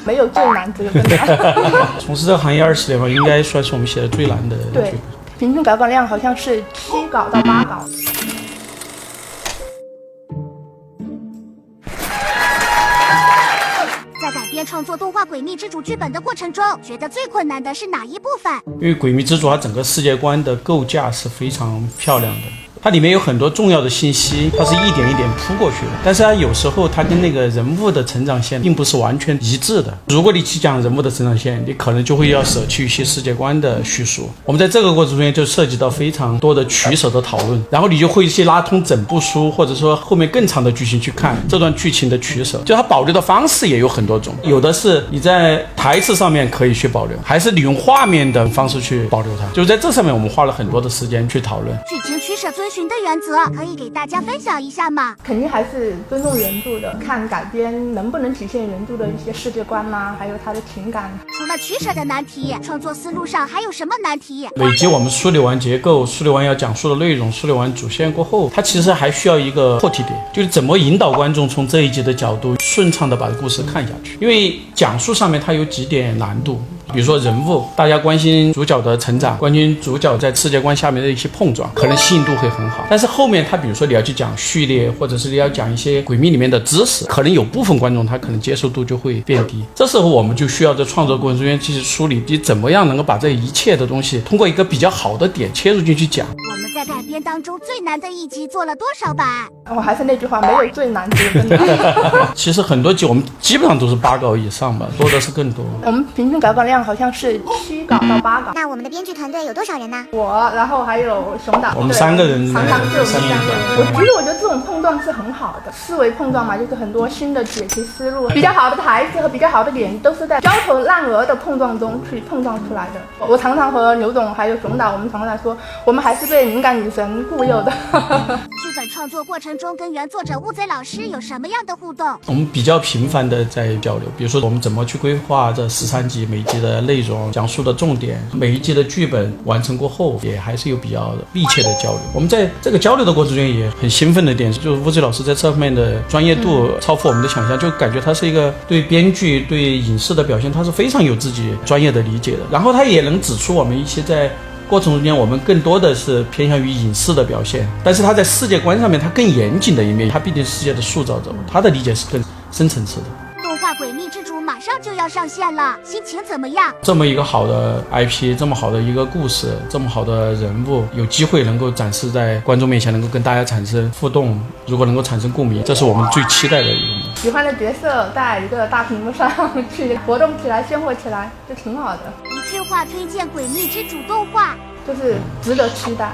没有最难这个真的。从事这个行业20年吧，应该算是我们写的最难的剧本。对，平均稿量好像是7稿到8稿。在改编创作动画《诡秘之主》剧本的过程中，觉得最困难的是哪一部分？因为《诡秘之主》它整个世界观的构架是非常漂亮的。它里面有很多重要的信息，它是一点一点铺过去的，但是它有时候它跟那个人物的成长线并不是完全一致的。如果你去讲人物的成长线，你可能就会要舍去一些世界观的叙述。我们在这个过程中间就涉及到非常多的取舍的讨论，然后你就会去拉通整部书，或者说后面更长的剧情去看这段剧情的取舍。就它保留的方式也有很多种，有的是你在台词上面可以去保留，还是你用画面的方式去保留它。就是在这上面我们花了很多的时间去讨论。剧情取舍遵循的原则，可以给大家分享一下吗？肯定还是尊重原著的，看改编能不能体现原著的一些世界观呐、还有它的情感。除了取舍的难题，创作思路上还有什么难题？累积我们梳理完结构，梳理完要讲述的内容，梳理完主线过后，它其实还需要一个破题点，就是怎么引导观众从这一集的角度顺畅的把故事看下去。因为讲述上面它有几点难度。比如说人物，大家关心主角的成长，关心主角在世界观下面的一些碰撞，可能吸引度会很好。但是后面他比如说你要去讲序列，或者是你要讲一些诡秘里面的知识，可能有部分观众他可能接受度就会变低。这时候我们就需要在创作过程中间去梳理，你怎么样能够把这一切的东西通过一个比较好的点切入进去讲。我们在改编当中最难的一集做了多少版？我还是那句话，没有最难这个真的。其实很多集我们基本上都是8稿以上吧，多的是更多。我们平均稿量好像是7稿到8稿。那我们的编剧团队有多少人呢？我，然后还有熊导，我们3个人，常常就我们3个人。对我觉得这种碰撞是很好的，思维碰撞嘛，就是很多新的解题思路，比较好的台词和比较好的点，都是在焦头烂额的碰撞中去碰撞出来的。我常常和刘总还有熊导，我们常常说，我们还是被敏感女神护佑的。剧本创作过程中跟原作者乌贼老师有什么样的互动？我们比较频繁的在交流，比如说我们怎么去规划这13集每一集的内容，讲述的重点，每一集的剧本完成过后，也还是有比较密切的交流。我们在这个交流的过程中也很兴奋的点，就是乌贼老师在这方面的专业度超乎我们的想象，就感觉他是一个对编剧、对影视的表现，他是非常有自己专业的理解的。然后他也能指出我们一些在过程中间我们更多的是偏向于影视的表现，但是他在世界观上面他更严谨的一面，他毕竟是世界的塑造者，他的理解是更深层次的。动画《诡秘之主》马上就要上线了，心情怎么样？这么一个好的 IP， 这么好的一个故事，这么好的人物，有机会能够展示在观众面前，能够跟大家产生互动，如果能够产生共鸣，这是我们最期待的一个。喜欢的角色在一个大屏幕上去活动起来、鲜活起来，就挺好的。一句话推荐《诡秘之主》动画，就是值得期待。